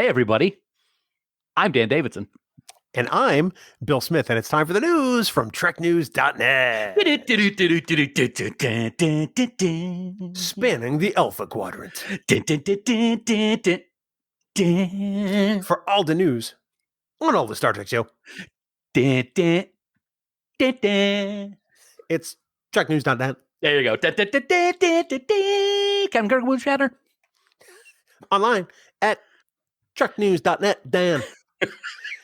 everybody. I'm Dan Davidson. And I'm Bill Smith, and it's time for the news from TrekNews.net. Spanning the Alpha Quadrant. For all the news on all the Star Trek show. It's TrekNews.net. There you go. Captain Kirk Wood Shatter. Online at TrekNews.net. Dan.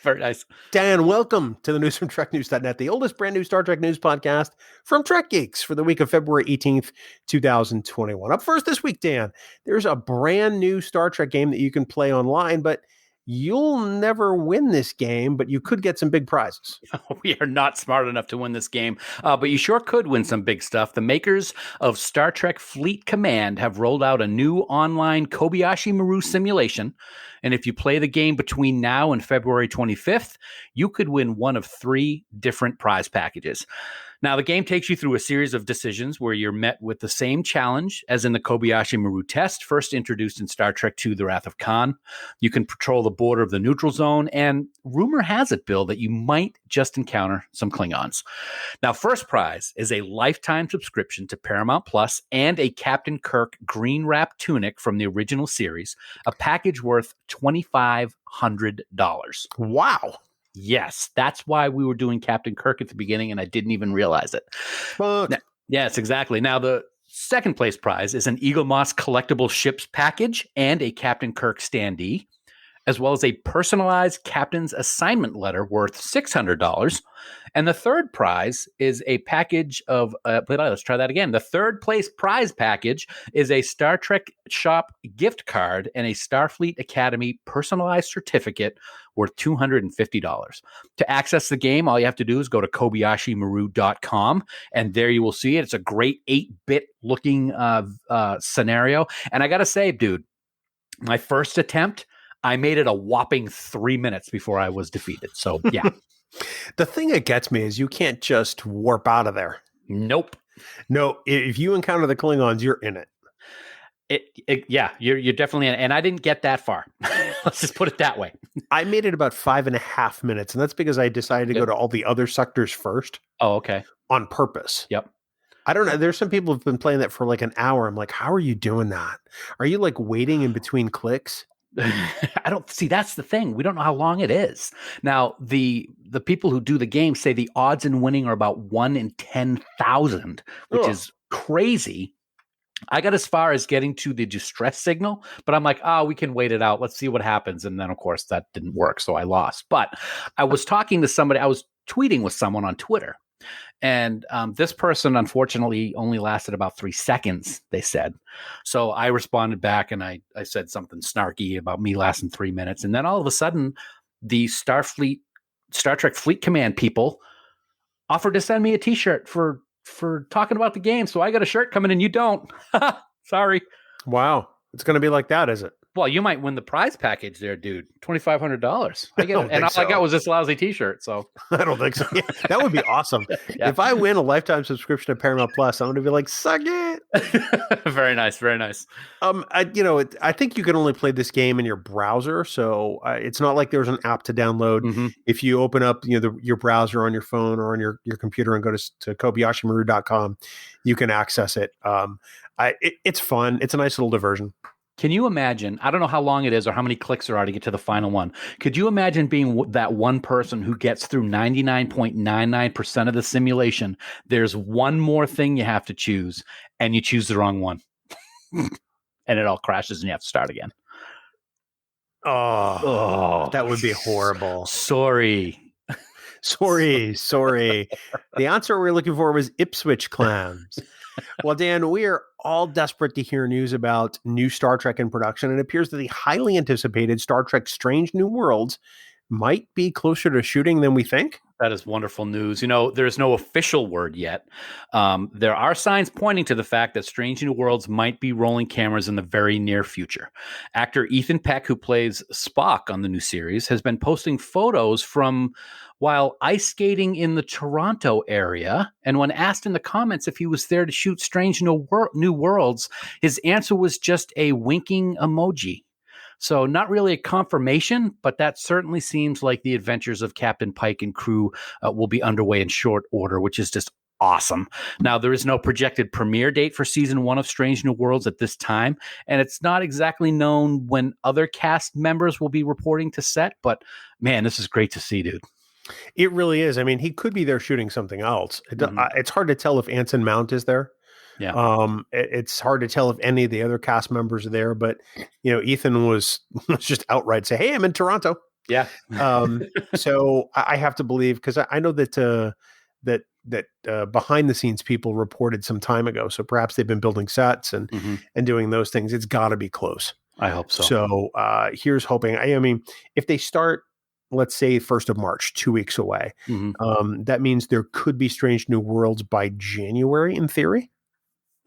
Very nice. Dan, welcome to the news from TrekNews.net, the oldest brand new Star Trek news podcast from Trek Geeks for the week of February 18th, 2021. Up first this week, Dan, there's a brand new Star Trek game that you can play online, but you'll never win this game, but you could get some big prizes. We are not smart enough to win this game, but you sure could win some big stuff. The makers of Star Trek Fleet Command have rolled out a new online Kobayashi Maru simulation. And if you play the game between now and February 25th, you could win one of 3 different prize packages. Now, the game takes you through a series of decisions where you're met with the same challenge as in the Kobayashi Maru test, first introduced in Star Trek II, The Wrath of Khan. You can patrol the border of the neutral zone, and rumor has it, Bill, that you might just encounter some Klingons. Now, first prize is a lifetime subscription to Paramount Plus and a Captain Kirk green wrap tunic from the original series, a package worth $2,500. Wow. Yes, that's why we were doing Captain Kirk at the beginning, and I didn't even realize it. Now, yes, exactly. Now, the second place prize is an Eagle Moss collectible ships package and a Captain Kirk standee, as well as a personalized captain's assignment letter worth $600. And the third prize is a package of, let's try that again. The third place prize package is a Star Trek shop gift card and a Starfleet Academy personalized certificate worth $250. To access the game, all you have to do is go to KobayashiMaru.com, and there you will see it. It's a great 8-bit looking scenario. And I got to say, dude, my first attempt, I made it a whopping 3 minutes before I was defeated. So, yeah. The thing that gets me is you can't just warp out of there. Nope. No, if you encounter the Klingons, you're in it. Yeah, you're definitely in it. And I didn't get that far. Let's just put it that way. I made it about 5.5 minutes, and that's because I decided to go to all the other sectors first. Oh, okay. On purpose. Yep. I don't know. There's some people who've been playing that for like an hour. I'm like, how are you doing that? Are you like waiting in between clicks? I don't see. That's the thing. We don't know how long it is. Now, the people who do the game say the odds in winning are about 1 in 10,000, which is crazy. I got as far as getting to the distress signal, but I'm like, we can wait it out. Let's see what happens. And then, of course, that didn't work. So I lost. But I was talking to somebody. I was tweeting with someone on Twitter. And this person, unfortunately, only lasted about 3 seconds, they said. So I responded back and I said something snarky about me lasting 3 minutes. And then all of a sudden, the Star Trek Fleet Command people offered to send me a T-shirt for talking about the game. So I got a shirt coming and you don't. Sorry. Wow. It's going to be like that, is it? Well, you might win the prize package there, dude. $2,500. I get it. And all I got was this lousy T-shirt. So I don't think so. Yeah, that would be awesome. Yeah. If I win a lifetime subscription to Paramount Plus, I'm going to be like, suck it. Very nice. Very nice. I think you can only play this game in your browser, so it's not like there's an app to download. Mm-hmm. If you open up, your browser on your phone or on your computer and go to KobayashiMaru.com, you can access it. It's fun. It's a nice little diversion. Can you imagine? I don't know how long it is or how many clicks there are to get to the final one. Could you imagine being that one person who gets through 99.99% of the simulation? There's one more thing you have to choose, and you choose the wrong one. And it all crashes and you have to start again. Oh, that would be horrible. Sorry. The answer we're looking for was Ipswich clams. Well, Dan, we are all desperate to hear news about new Star Trek in production. And it appears that the highly anticipated Star Trek Strange New Worlds might be closer to shooting than we think. That is wonderful news. There's no official word yet. There are signs pointing to the fact that Strange New Worlds might be rolling cameras in the very near future. Actor Ethan Peck, who plays Spock on the new series, has been posting photos from while ice skating in the Toronto area. And when asked in the comments if he was there to shoot Strange New Worlds, his answer was just a winking emoji. So not really a confirmation, but that certainly seems like the adventures of Captain Pike and crew will be underway in short order, which is just awesome. Now, there is no projected premiere date for season 1 of Strange New Worlds at this time, and it's not exactly known when other cast members will be reporting to set, but man, this is great to see, dude. It really is. I mean, he could be there shooting something else. It's hard to tell if Anson Mount is there. Yeah. It's hard to tell if any of the other cast members are there, but Ethan was just outright say, "Hey, I'm in Toronto." Yeah. So I have to believe, because I know that behind the scenes people reported some time ago. So perhaps they've been building sets and doing those things. It's got to be close. I hope so. So here's hoping. I mean, if they start, let's say 1st of March, 2 weeks away, that means there could be Strange New Worlds by January in theory.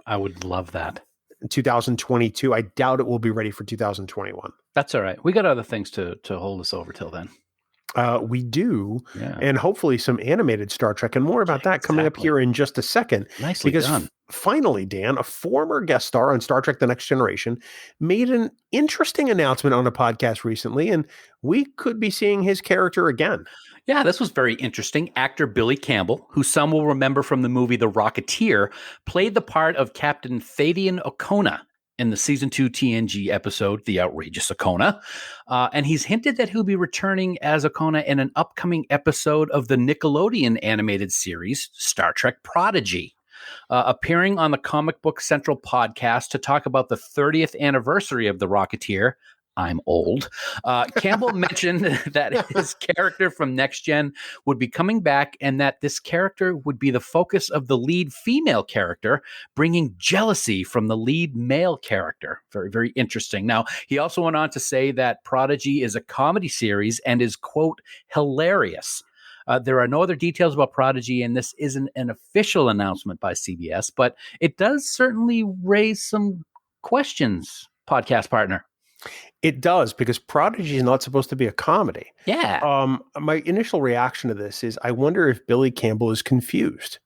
I would love that. 2022. I doubt it will be ready for 2021. That's all right. We got other things to hold us over till then. We do, and hopefully some animated Star Trek, and more about that coming up here in just a second. Nicely done. Finally, Dan, a former guest star on Star Trek The Next Generation, made an interesting announcement on a podcast recently, and we could be seeing his character again. Yeah, this was very interesting. Actor Billy Campbell, who some will remember from the movie The Rocketeer, played the part of Captain Thadian Okona in the season 2 TNG episode, The Outrageous Okona. And he's hinted that he'll be returning as Okona in an upcoming episode of the Nickelodeon animated series, Star Trek Prodigy. Appearing on the Comic Book Central podcast to talk about the 30th anniversary of The Rocketeer, I'm old. Campbell mentioned that his character from Next Gen would be coming back, and that this character would be the focus of the lead female character, bringing jealousy from the lead male character. Very, very interesting. Now, he also went on to say that Prodigy is a comedy series and is, quote, hilarious. There are no other details about Prodigy, and this isn't an official announcement by CBS, but it does certainly raise some questions, podcast partner. It does, because Prodigy is not supposed to be a comedy. Yeah. My initial reaction to this is, I wonder if Billy Campbell is confused.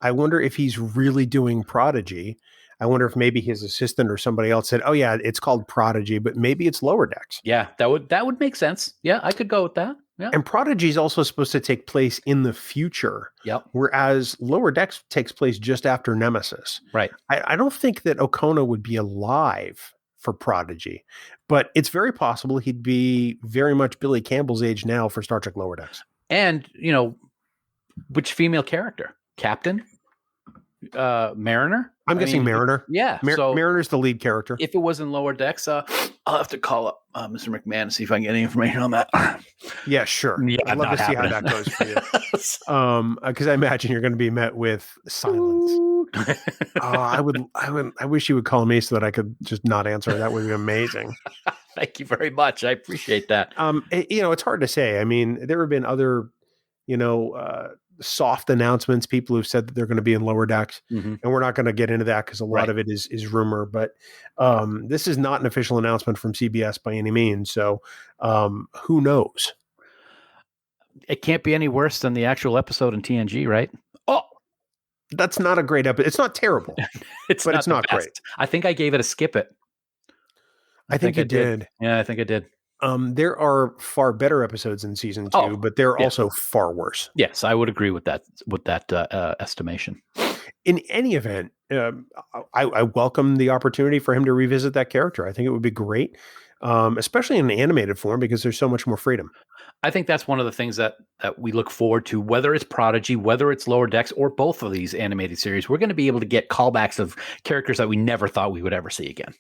I wonder if he's really doing Prodigy. I wonder if maybe his assistant or somebody else said, "Oh yeah, it's called Prodigy, but maybe it's Lower Decks." Yeah, that would make sense. Yeah, I could go with that. Yeah. And Prodigy is also supposed to take place in the future. Yep. Whereas Lower Decks takes place just after Nemesis. Right. I don't think that Okona would be alive for Prodigy, but it's very possible he'd be very much Billy Campbell's age now for Star Trek Lower Decks. And, which female character? Captain? Mariner? I'm guessing Mariner. Yeah. So Mariner's the lead character. If it was in Lower Decks, I'll have to call up Mr. McMahon and see if I can get any information on that. Yeah, sure. Yeah, I'd love to see how that goes for you. Because I imagine you're going to be met with silence. I wish you would call me so that I could just not answer. That would be amazing. Thank you very much. I appreciate that. It's hard to say. I mean, there have been other, soft announcements, people who've said that they're going to be in Lower Decks, and we're not going to get into that because a lot of it is rumor, but this is not an official announcement from CBS by any means. So who knows? It can't be any worse than the actual episode in TNG, right? Oh, that's not a great episode. It's not terrible, but it's not great. I think I gave it a skip it. I think you did. Yeah, I think I did. There are far better episods in season 2, but they're also far worse. Yes, I would agree with that estimation. In any event, I welcome the opportunity for him to revisit that character. I think it would be great, especially in an animated form, because there's so much more freedom. I think that's one of the things that we look forward to, whether it's Prodigy, whether it's Lower Decks, or both of these animated series. We're going to be able to get callbacks of characters that we never thought we would ever see again.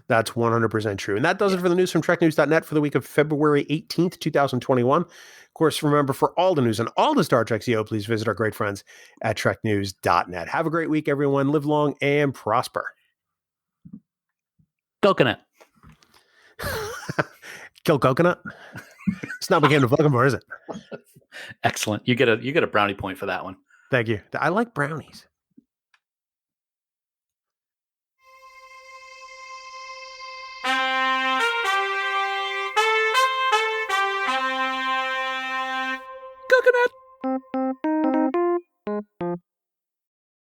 That's 100% true. And that does it for the news from TrekNews.net for the week of February 18th, 2021. Of course, remember, for all the news and all the Star Trek CO, please visit our great friends at TrekNews.net. Have a great week, everyone. Live long and prosper. Coconut. Kill coconut? It's not what we came to looking for, is it? Excellent. You get a brownie point for that one. Thank you. I like brownies. Coconut.